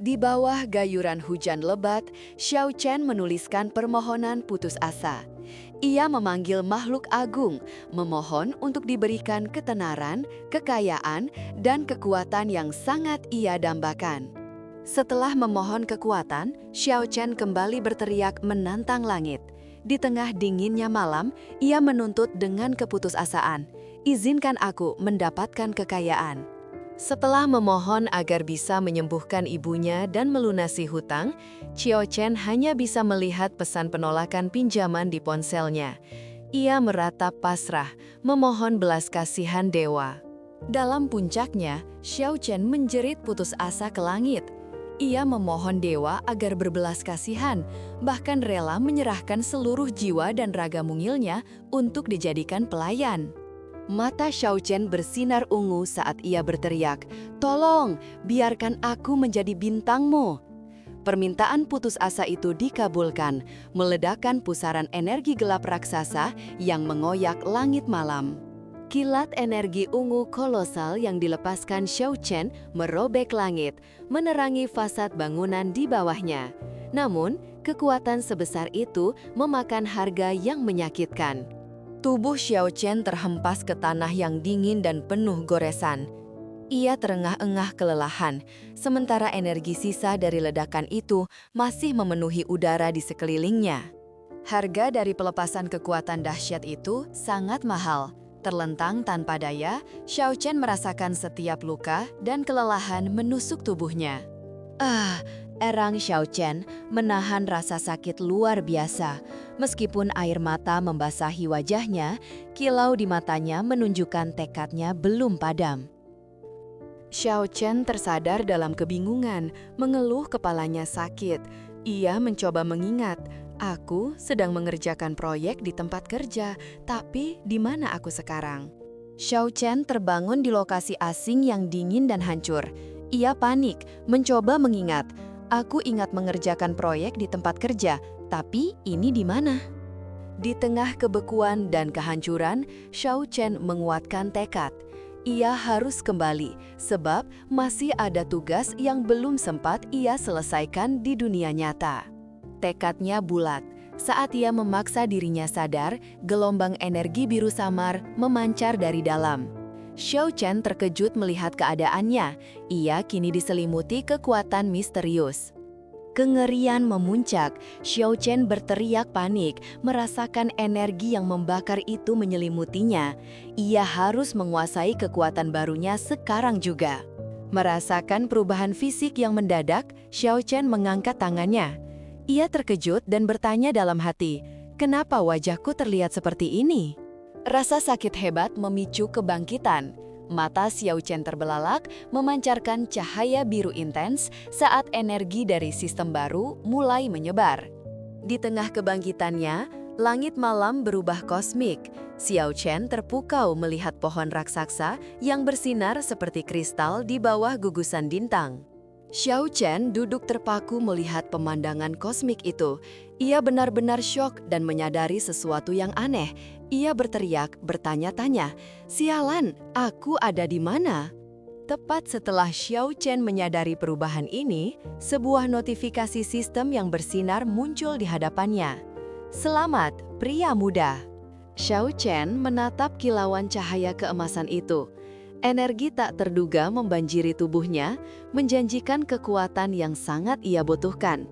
Di bawah gayuran hujan lebat, Xiao Chen menuliskan permohonan putus asa. Ia memanggil makhluk agung, memohon untuk diberikan ketenaran, kekayaan, dan kekuatan yang sangat ia dambakan. Setelah memohon kekuatan, Xiao Chen kembali berteriak menantang langit. Di tengah dinginnya malam, ia menuntut dengan keputusasaan, "Izinkan aku mendapatkan kekayaan." Setelah memohon agar bisa menyembuhkan ibunya dan melunasi hutang, Xiao Chen hanya bisa melihat pesan penolakan pinjaman di ponselnya. Ia meratap pasrah, memohon belas kasihan dewa. Dalam puncaknya, Xiao Chen menjerit putus asa ke langit. Ia memohon dewa agar berbelas kasihan, bahkan rela menyerahkan seluruh jiwa dan raga mungilnya untuk dijadikan pelayan. Mata Xiao Chen bersinar ungu saat ia berteriak, "Tolong, biarkan aku menjadi bintangmu." Permintaan putus asa itu dikabulkan, meledakkan pusaran energi gelap raksasa yang mengoyak langit malam. Kilat energi ungu kolosal yang dilepaskan Xiao Chen merobek langit, menerangi fasad bangunan di bawahnya. Namun, kekuatan sebesar itu memakan harga yang menyakitkan. Tubuh Xiao Chen terhempas ke tanah yang dingin dan penuh goresan. Ia terengah-engah kelelahan, sementara energi sisa dari ledakan itu masih memenuhi udara di sekelilingnya. Harga dari pelepasan kekuatan dahsyat itu sangat mahal. Terlentang tanpa daya, Xiao Chen merasakan setiap luka dan kelelahan menusuk tubuhnya. Erang Xiao Chen menahan rasa sakit luar biasa. Meskipun air mata membasahi wajahnya, kilau di matanya menunjukkan tekadnya belum padam. Xiao Chen tersadar dalam kebingungan, mengeluh kepalanya sakit. Ia mencoba mengingat, "Aku sedang mengerjakan proyek di tempat kerja, tapi di mana aku sekarang?" Xiao Chen terbangun di lokasi asing yang dingin dan hancur. Ia panik, mencoba mengingat, "Aku ingat mengerjakan proyek di tempat kerja, tapi ini di mana?" Di tengah kebekuan dan kehancuran, Xiao Chen menguatkan tekad. Ia harus kembali, sebab masih ada tugas yang belum sempat ia selesaikan di dunia nyata. Tekadnya bulat. Saat ia memaksa dirinya sadar, gelombang energi biru samar memancar dari dalam. Xiao Chen terkejut melihat keadaannya. Ia kini diselimuti kekuatan misterius. Kengerian memuncak, Xiao Chen berteriak panik, merasakan energi yang membakar itu menyelimutinya. Ia harus menguasai kekuatan barunya sekarang juga. Merasakan perubahan fisik yang mendadak, Xiao Chen mengangkat tangannya. Ia terkejut dan bertanya dalam hati, "Kenapa wajahku terlihat seperti ini?" Rasa sakit hebat memicu kebangkitan. Mata Xiao Chen terbelalak, memancarkan cahaya biru intens saat energi dari sistem baru mulai menyebar. Di tengah kebangkitannya, langit malam berubah kosmik. Xiao Chen terpukau melihat pohon raksasa yang bersinar seperti kristal di bawah gugusan bintang. Xiao Chen duduk terpaku melihat pemandangan kosmik itu. Ia benar-benar syok dan menyadari sesuatu yang aneh. Ia berteriak, bertanya-tanya, "Sialan, aku ada di mana?" Tepat setelah Xiao Chen menyadari perubahan ini, sebuah notifikasi sistem yang bersinar muncul di hadapannya. "Selamat, pria muda." Xiao Chen menatap kilauan cahaya keemasan itu. Energi tak terduga membanjiri tubuhnya, menjanjikan kekuatan yang sangat ia butuhkan.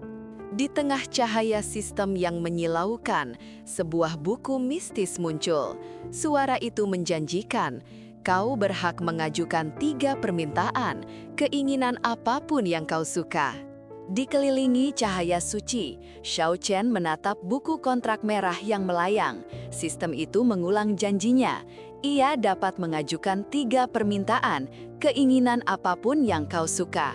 Di tengah cahaya sistem yang menyilaukan, sebuah buku mistis muncul. Suara itu menjanjikan, "Kau berhak mengajukan 3 permintaan, keinginan apapun yang kau suka." Dikelilingi cahaya suci, Xiao Chen menatap buku kontrak merah yang melayang. Sistem itu mengulang janjinya. Ia dapat mengajukan 3 permintaan, keinginan apapun yang kau suka.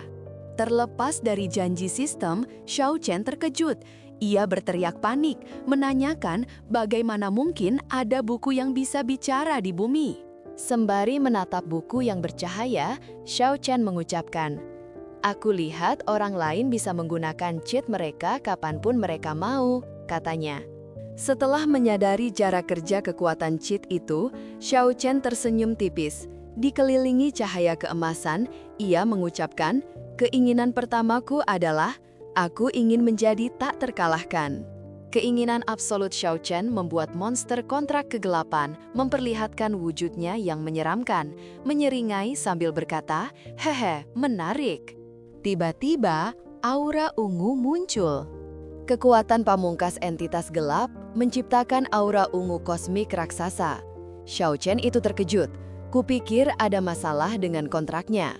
Terlepas dari janji sistem, Xiao Chen terkejut. Ia berteriak panik, menanyakan bagaimana mungkin ada buku yang bisa bicara di bumi. Sembari menatap buku yang bercahaya, Xiao Chen mengucapkan, "Aku lihat orang lain bisa menggunakan cheat mereka kapanpun mereka mau," katanya. Setelah menyadari jarak kerja kekuatan cheat itu, Xiao Chen tersenyum tipis. Dikelilingi cahaya keemasan, ia mengucapkan, Keinginan pertamaku adalah, aku ingin menjadi tak terkalahkan. Keinginan absolut Xiao Chen membuat monster kontrak kegelapan memperlihatkan wujudnya yang menyeramkan, menyeringai sambil berkata, "Hehe, menarik." Tiba-tiba, aura ungu muncul. Kekuatan pamungkas entitas gelap menciptakan aura ungu kosmik raksasa. Xiao Chen itu terkejut. Kupikir ada masalah dengan kontraknya.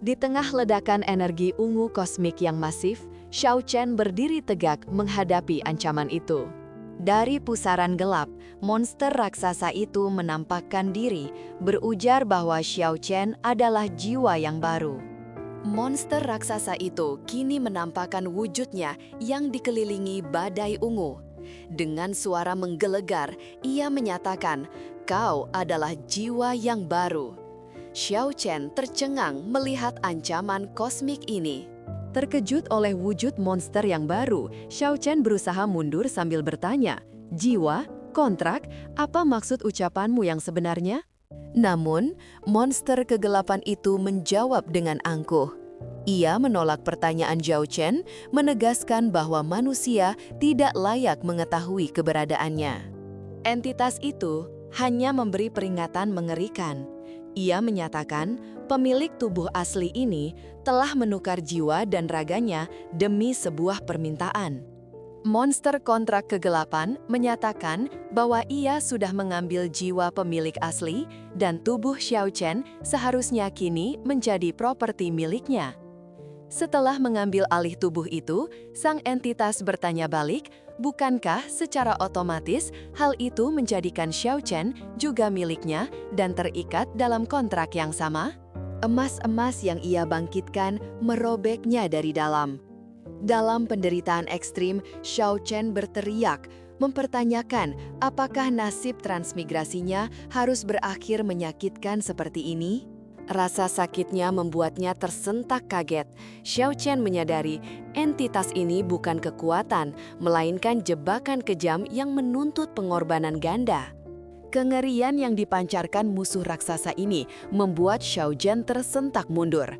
Di tengah ledakan energi ungu kosmik yang masif, Xiao Chen berdiri tegak menghadapi ancaman itu. Dari pusaran gelap, monster raksasa itu menampakkan diri, berujar bahwa Xiao Chen adalah jiwa yang baru. Monster raksasa itu kini menampakkan wujudnya yang dikelilingi badai ungu. Dengan suara menggelegar, ia menyatakan, "Kau adalah jiwa yang baru." Xiao Chen tercengang melihat ancaman kosmik ini. Terkejut oleh wujud monster yang baru, Xiao Chen berusaha mundur sambil bertanya, "Jiwa? Kontrak? Apa maksud ucapanmu yang sebenarnya?" Namun, monster kegelapan itu menjawab dengan angkuh. Ia menolak pertanyaan Xiao Chen, menegaskan bahwa manusia tidak layak mengetahui keberadaannya. Entitas itu hanya memberi peringatan mengerikan. Ia menyatakan pemilik tubuh asli ini telah menukar jiwa dan raganya demi sebuah permintaan. Monster kontrak kegelapan menyatakan bahwa ia sudah mengambil jiwa pemilik asli dan tubuh Xiao Chen seharusnya kini menjadi properti miliknya. Setelah mengambil alih tubuh itu, sang entitas bertanya balik, bukankah secara otomatis hal itu menjadikan Xiao Chen juga miliknya dan terikat dalam kontrak yang sama? Emas-emas yang ia bangkitkan merobeknya dari dalam. Dalam penderitaan ekstrim, Xiao Chen berteriak, mempertanyakan apakah nasib transmigrasinya harus berakhir menyakitkan seperti ini? Rasa sakitnya membuatnya tersentak kaget. Xiao Chen menyadari entitas ini bukan kekuatan, melainkan jebakan kejam yang menuntut pengorbanan ganda. Kengerian yang dipancarkan musuh raksasa ini membuat Xiao Chen tersentak mundur.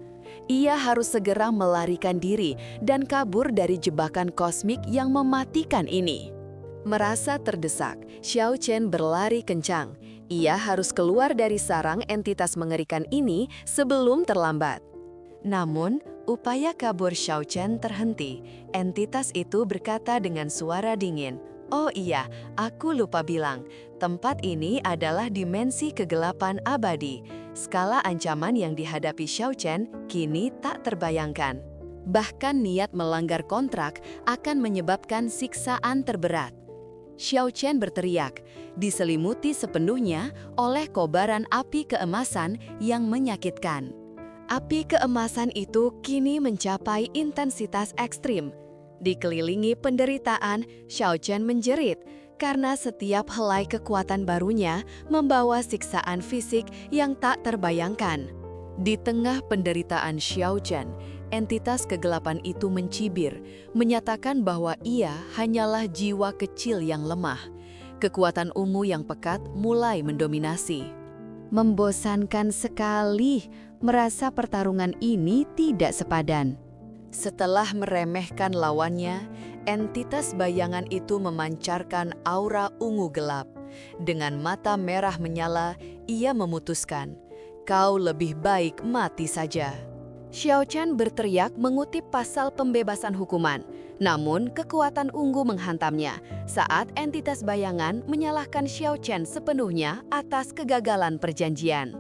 Ia harus segera melarikan diri dan kabur dari jebakan kosmik yang mematikan ini. Merasa terdesak, Xiao Chen berlari kencang. Ia harus keluar dari sarang entitas mengerikan ini sebelum terlambat. Namun, upaya kabur Xiao Chen terhenti. Entitas itu berkata dengan suara dingin, "Oh iya, aku lupa bilang, tempat ini adalah dimensi kegelapan abadi. Skala ancaman yang dihadapi Xiao Chen kini tak terbayangkan. Bahkan niat melanggar kontrak akan menyebabkan siksaan terberat." Xiao Chen berteriak, diselimuti sepenuhnya oleh kobaran api keemasan yang menyakitkan. Api keemasan itu kini mencapai intensitas ekstrim. Dikelilingi penderitaan, Xiao Chen menjerit karena setiap helai kekuatan barunya membawa siksaan fisik yang tak terbayangkan. Di tengah penderitaan Xiao Chen, entitas kegelapan itu mencibir, menyatakan bahwa ia hanyalah jiwa kecil yang lemah. Kekuatan ungu yang pekat mulai mendominasi. Membosankan sekali merasa pertarungan ini tidak sepadan. Setelah meremehkan lawannya, entitas bayangan itu memancarkan aura ungu gelap. Dengan mata merah menyala, ia memutuskan, "Kau lebih baik mati saja." Xiao Chen berteriak mengutip pasal pembebasan hukuman. Namun, kekuatan ungu menghantamnya saat entitas bayangan menyalahkan Xiao Chen sepenuhnya atas kegagalan perjanjian.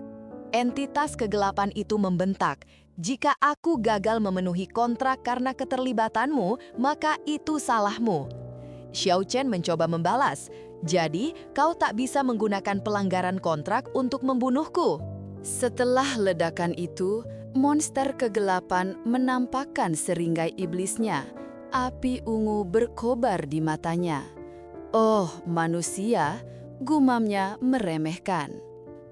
Entitas kegelapan itu membentak, "Jika aku gagal memenuhi kontrak karena keterlibatanmu, maka itu salahmu." Xiao Chen mencoba membalas, "Jadi, kau tak bisa menggunakan pelanggaran kontrak untuk membunuhku." Setelah ledakan itu, monster kegelapan menampakkan seranggai iblisnya. Api ungu berkobar di matanya. "Oh, manusia," gumamnya meremehkan.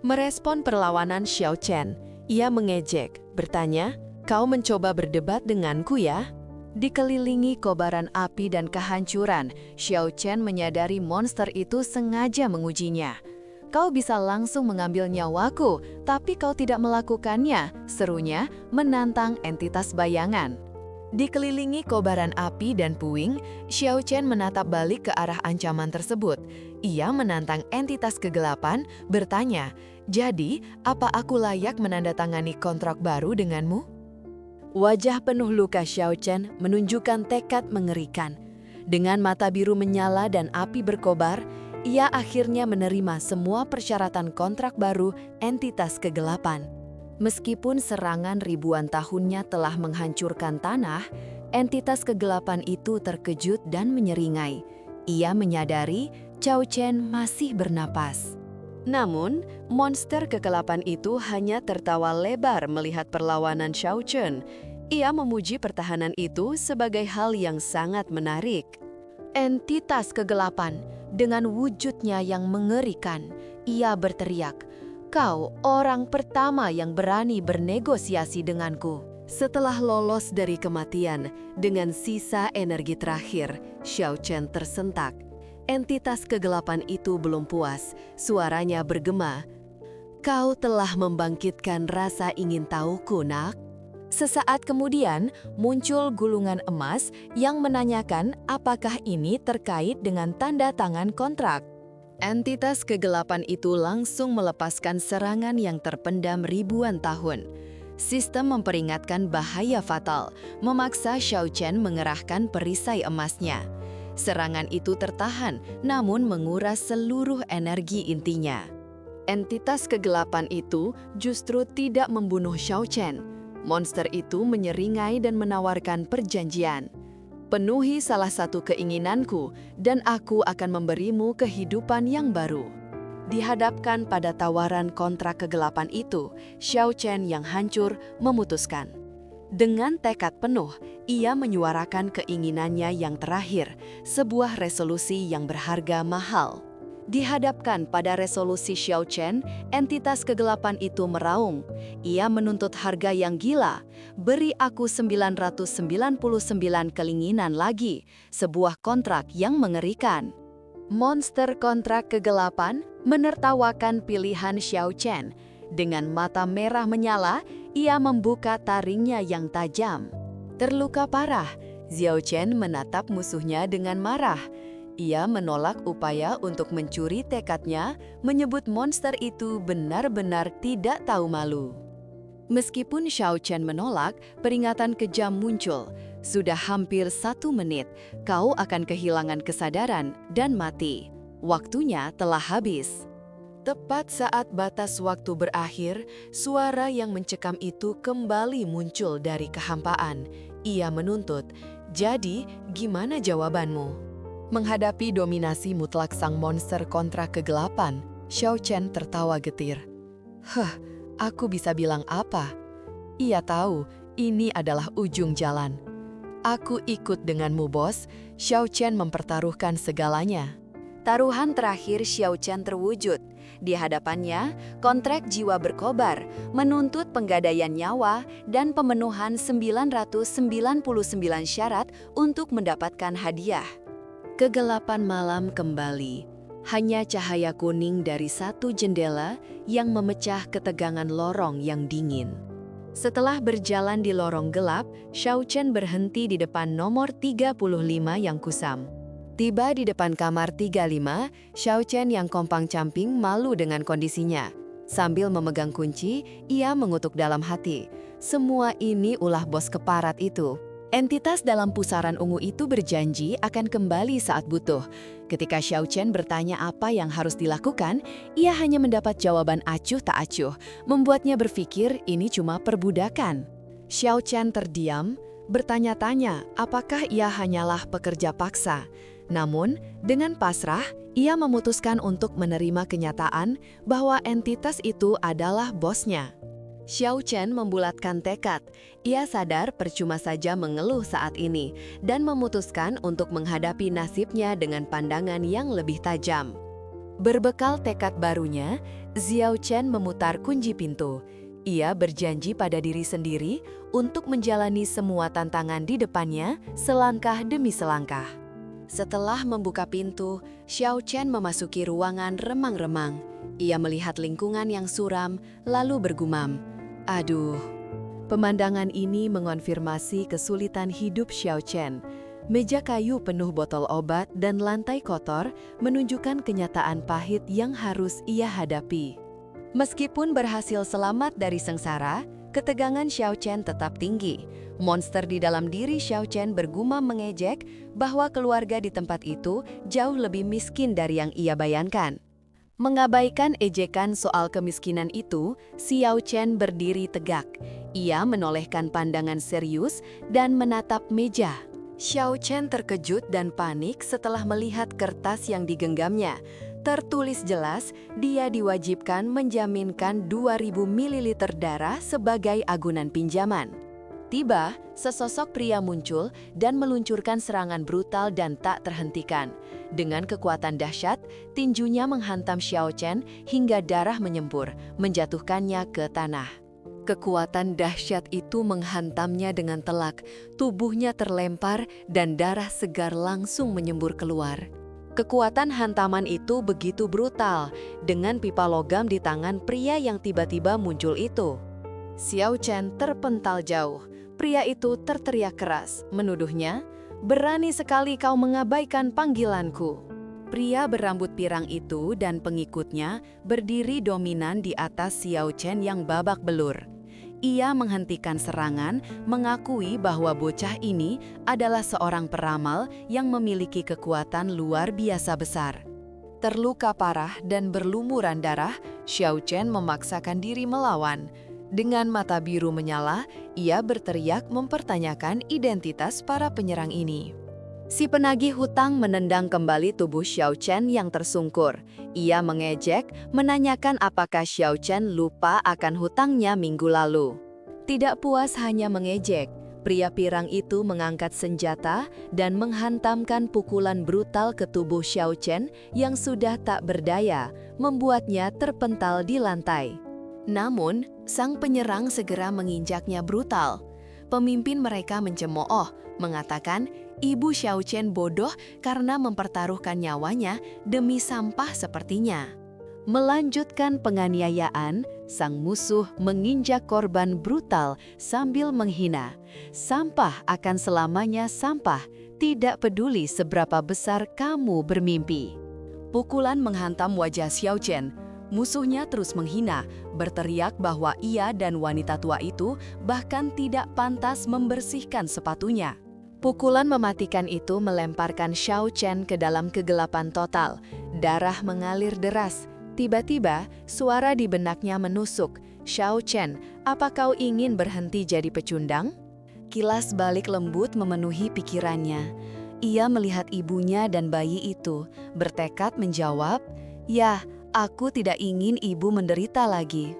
Merespon perlawanan Xiao Chen, ia mengejek, bertanya, "Kau mencoba berdebat denganku ya?" Dikelilingi kobaran api dan kehancuran, Xiao Chen menyadari monster itu sengaja mengujinya. Kau bisa langsung mengambil nyawaku, tapi kau tidak melakukannya, serunya menantang entitas bayangan. Dikelilingi kobaran api dan puing, Xiao Chen menatap balik ke arah ancaman tersebut. Ia menantang entitas kegelapan, bertanya, "Jadi, apa aku layak menandatangani kontrak baru denganmu?" Wajah penuh luka Xiao Chen menunjukkan tekad mengerikan. Dengan mata biru menyala dan api berkobar, ia akhirnya menerima semua persyaratan kontrak baru entitas kegelapan. Meskipun serangan ribuan tahunnya telah menghancurkan tanah, entitas kegelapan itu terkejut dan menyeringai. Ia menyadari Xiao Chen masih bernapas. Namun, monster kegelapan itu hanya tertawa lebar melihat perlawanan Xiao Chen. Ia memuji pertahanan itu sebagai hal yang sangat menarik. Entitas kegelapan, dengan wujudnya yang mengerikan, ia berteriak, "Kau orang pertama yang berani bernegosiasi denganku." Setelah lolos dari kematian, dengan sisa energi terakhir, Xiao Chen tersentak. Entitas kegelapan itu belum puas, suaranya bergema, "Kau telah membangkitkan rasa ingin tahuku, nak." Sesaat kemudian, muncul gulungan emas yang menanyakan apakah ini terkait dengan tanda tangan kontrak. Entitas kegelapan itu langsung melepaskan serangan yang terpendam ribuan tahun. Sistem memperingatkan bahaya fatal, memaksa Xiao Chen mengerahkan perisai emasnya. Serangan itu tertahan, namun menguras seluruh energi intinya. Entitas kegelapan itu justru tidak membunuh Xiao Chen. Monster itu menyeringai dan menawarkan perjanjian. "Penuhi salah satu keinginanku, dan aku akan memberimu kehidupan yang baru." Dihadapkan pada tawaran kontrak kegelapan itu, Xiao Chen yang hancur memutuskan. Dengan tekad penuh, ia menyuarakan keinginannya yang terakhir, sebuah resolusi yang berharga mahal. Dihadapkan pada resolusi Xiao Chen, entitas kegelapan itu meraung. Ia menuntut harga yang gila. "Beri aku 999 keinginan lagi," sebuah kontrak yang mengerikan. Monster kontrak kegelapan menertawakan pilihan Xiao Chen. Dengan mata merah menyala, ia membuka taringnya yang tajam. Terluka parah, Xiao Chen menatap musuhnya dengan marah. Ia menolak upaya untuk mencuri tekadnya, menyebut monster itu benar-benar tidak tahu malu. Meskipun Xiao Chen menolak, peringatan kejam muncul. "Sudah hampir 1 menit, kau akan kehilangan kesadaran dan mati. Waktunya telah habis." Tepat saat batas waktu berakhir, suara yang mencekam itu kembali muncul dari kehampaan. Ia menuntut, "Jadi, gimana jawabanmu?" Menghadapi dominasi mutlak sang monster kontrak kegelapan, Xiao Chen tertawa getir. Aku bisa bilang apa? Ia tahu ini adalah ujung jalan. "Aku ikut denganmu, bos." Xiao Chen mempertaruhkan segalanya. Taruhan terakhir Xiao Chen terwujud. Di hadapannya, kontrak jiwa berkobar, menuntut penggadaian nyawa dan pemenuhan 999 syarat untuk mendapatkan hadiah. Kegelapan malam kembali. Hanya cahaya kuning dari satu jendela yang memecah ketegangan lorong yang dingin. Setelah berjalan di lorong gelap, Xiao Chen berhenti di depan nomor 35 yang kusam. Tiba di depan kamar 35, Xiao Chen yang kompang-camping malu dengan kondisinya. Sambil memegang kunci, ia mengutuk dalam hati. Semua ini ulah bos keparat itu. Entitas dalam pusaran ungu itu berjanji akan kembali saat butuh. Ketika Xiao Chen bertanya apa yang harus dilakukan, ia hanya mendapat jawaban acuh tak acuh, membuatnya berpikir ini cuma perbudakan. Xiao Chen terdiam, bertanya-tanya apakah ia hanyalah pekerja paksa. Namun, dengan pasrah, ia memutuskan untuk menerima kenyataan bahwa entitas itu adalah bosnya. Xiao Chen membulatkan tekad. Ia sadar percuma saja mengeluh saat ini dan memutuskan untuk menghadapi nasibnya dengan pandangan yang lebih tajam. Berbekal tekad barunya, Xiao Chen memutar kunci pintu. Ia berjanji pada diri sendiri untuk menjalani semua tantangan di depannya selangkah demi selangkah. Setelah membuka pintu, Xiao Chen memasuki ruangan remang-remang. Ia melihat lingkungan yang suram, lalu bergumam, "Aduh." Pemandangan ini mengonfirmasi kesulitan hidup Xiao Chen. Meja kayu penuh botol obat dan lantai kotor menunjukkan kenyataan pahit yang harus ia hadapi. Meskipun berhasil selamat dari sengsara, ketegangan Xiao Chen tetap tinggi. Monster di dalam diri Xiao Chen bergumam mengejek bahwa keluarga di tempat itu jauh lebih miskin dari yang ia bayangkan. Mengabaikan ejekan soal kemiskinan itu, Xiao Chen berdiri tegak. Ia menolehkan pandangan serius dan menatap meja. Xiao Chen terkejut dan panik setelah melihat kertas yang digenggamnya. Tertulis jelas, dia diwajibkan menjaminkan 2.000 ml darah sebagai agunan pinjaman. Tiba, sesosok pria muncul dan meluncurkan serangan brutal dan tak terhentikan. Dengan kekuatan dahsyat, tinjunya menghantam Xiao Chen hingga darah menyembur, menjatuhkannya ke tanah. Kekuatan dahsyat itu menghantamnya dengan telak, tubuhnya terlempar dan darah segar langsung menyembur keluar. Kekuatan hantaman itu begitu brutal, dengan pipa logam di tangan pria yang tiba-tiba muncul itu. Xiao Chen terpental jauh. Pria itu terteriak keras, menuduhnya, "Berani sekali kau mengabaikan panggilanku." Pria berambut pirang itu dan pengikutnya berdiri dominan di atas Xiao Chen yang babak belur. Ia menghentikan serangan, mengakui bahwa bocah ini adalah seorang peramal yang memiliki kekuatan luar biasa besar. Terluka parah dan berlumuran darah, Xiao Chen memaksakan diri melawan. Dengan mata biru menyala, ia berteriak mempertanyakan identitas para penyerang ini. Si penagih hutang menendang kembali tubuh Xiao Chen yang tersungkur. Ia mengejek, menanyakan apakah Xiao Chen lupa akan hutangnya minggu lalu. Tidak puas hanya mengejek, pria pirang itu mengangkat senjata dan menghantamkan pukulan brutal ke tubuh Xiao Chen yang sudah tak berdaya, membuatnya terpental di lantai. Namun, sang penyerang segera menginjaknya brutal. Pemimpin mereka mencemooh, mengatakan ibu Xiao Chen bodoh karena mempertaruhkan nyawanya demi sampah sepertinya. Melanjutkan penganiayaan, sang musuh menginjak korban brutal sambil menghina. "Sampah akan selamanya sampah, tidak peduli seberapa besar kamu bermimpi." Pukulan menghantam wajah Xiao Chen. Musuhnya terus menghina, berteriak bahwa ia dan wanita tua itu bahkan tidak pantas membersihkan sepatunya. Pukulan mematikan itu melemparkan Xiao Chen ke dalam kegelapan total. Darah mengalir deras. Tiba-tiba, suara di benaknya menusuk. "Xiao Chen, apa kau ingin berhenti jadi pecundang?" Kilas balik lembut memenuhi pikirannya. Ia melihat ibunya dan bayi itu, bertekad menjawab, "Ya, aku tidak ingin ibu menderita lagi."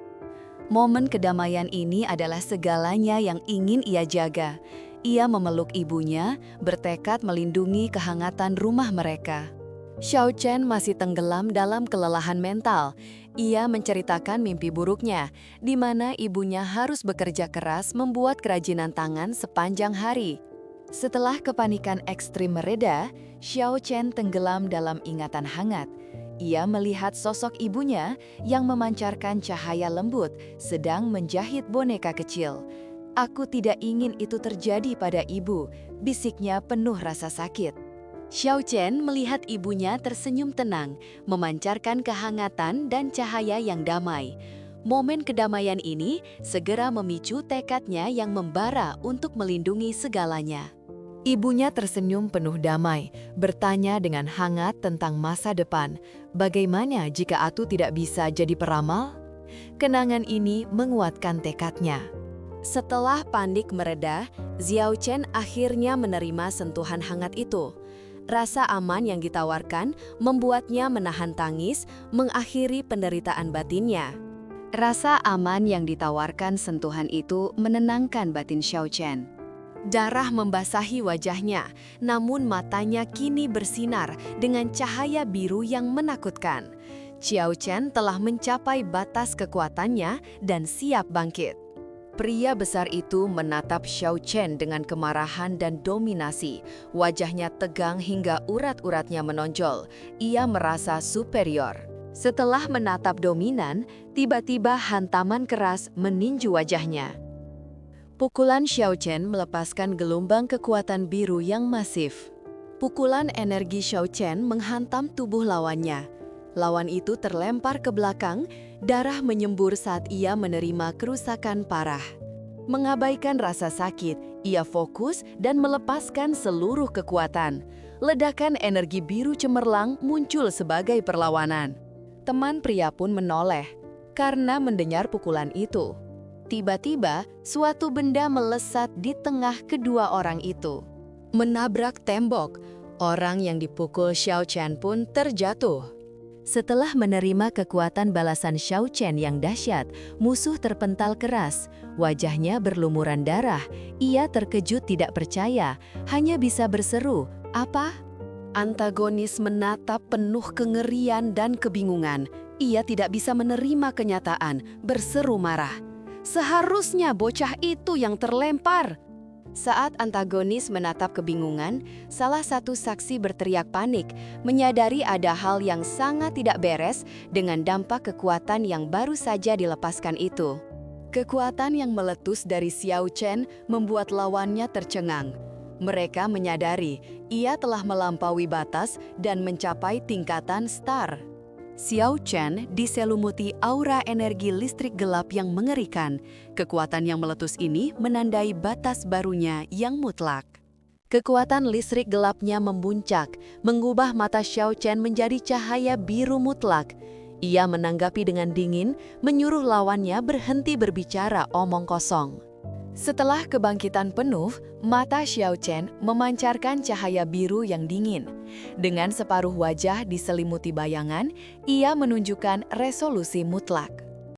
Momen kedamaian ini adalah segalanya yang ingin ia jaga. Ia memeluk ibunya, bertekad melindungi kehangatan rumah mereka. Xiao Chen masih tenggelam dalam kelelahan mental. Ia menceritakan mimpi buruknya, di mana ibunya harus bekerja keras membuat kerajinan tangan sepanjang hari. Setelah kepanikan ekstrim mereda, Xiao Chen tenggelam dalam ingatan hangat. Ia melihat sosok ibunya yang memancarkan cahaya lembut sedang menjahit boneka kecil. "Aku tidak ingin itu terjadi pada ibu," bisiknya penuh rasa sakit. Xiao Chen melihat ibunya tersenyum tenang, memancarkan kehangatan dan cahaya yang damai. Momen kedamaian ini segera memicu tekadnya yang membara untuk melindungi segalanya. Ibunya tersenyum penuh damai, bertanya dengan hangat tentang masa depan. Bagaimana jika Atu tidak bisa jadi peramal? Kenangan ini menguatkan tekadnya. Setelah panik mereda, Xiao Chen akhirnya menerima sentuhan hangat itu. Rasa aman yang ditawarkan membuatnya menahan tangis, mengakhiri penderitaan batinnya. Rasa aman yang ditawarkan sentuhan itu menenangkan batin Xiao Chen. Darah membasahi wajahnya, namun matanya kini bersinar dengan cahaya biru yang menakutkan. Xiao Chen telah mencapai batas kekuatannya dan siap bangkit. Pria besar itu menatap Xiao Chen dengan kemarahan dan dominasi. Wajahnya tegang hingga urat-uratnya menonjol. Ia merasa superior. Setelah menatap dominan, tiba-tiba hantaman keras meninju wajahnya. Pukulan Xiao Chen melepaskan gelombang kekuatan biru yang masif. Pukulan energi Xiao Chen menghantam tubuh lawannya. Lawan itu terlempar ke belakang, darah menyembur saat ia menerima kerusakan parah. Mengabaikan rasa sakit, ia fokus dan melepaskan seluruh kekuatan. Ledakan energi biru cemerlang muncul sebagai perlawanan. Teman pria pun menoleh karena mendengar pukulan itu. Tiba-tiba, suatu benda melesat di tengah kedua orang itu. Menabrak tembok, orang yang dipukul Xiao Chen pun terjatuh. Setelah menerima kekuatan balasan Xiao Chen yang dahsyat, musuh terpental keras. Wajahnya berlumuran darah. Ia terkejut tidak percaya, hanya bisa berseru, "Apa?" Antagonis menatap penuh kengerian dan kebingungan. Ia tidak bisa menerima kenyataan, berseru marah. "Seharusnya bocah itu yang terlempar." Saat antagonis menatap kebingungan, salah satu saksi berteriak panik, menyadari ada hal yang sangat tidak beres dengan dampak kekuatan yang baru saja dilepaskan itu. Kekuatan yang meletus dari Xiao Chen membuat lawannya tercengang. Mereka menyadari ia telah melampaui batas dan mencapai tingkatan star. Xiao Chen diselumuti aura energi listrik gelap yang mengerikan. Kekuatan yang meletus ini menandai batas barunya yang mutlak. Kekuatan listrik gelapnya memuncak, mengubah mata Xiao Chen menjadi cahaya biru mutlak. Ia menanggapi dengan dingin, menyuruh lawannya berhenti berbicara omong kosong. Setelah kebangkitan penuh, mata Xiao Chen memancarkan cahaya biru yang dingin. Dengan separuh wajah diselimuti bayangan, ia menunjukkan resolusi mutlak.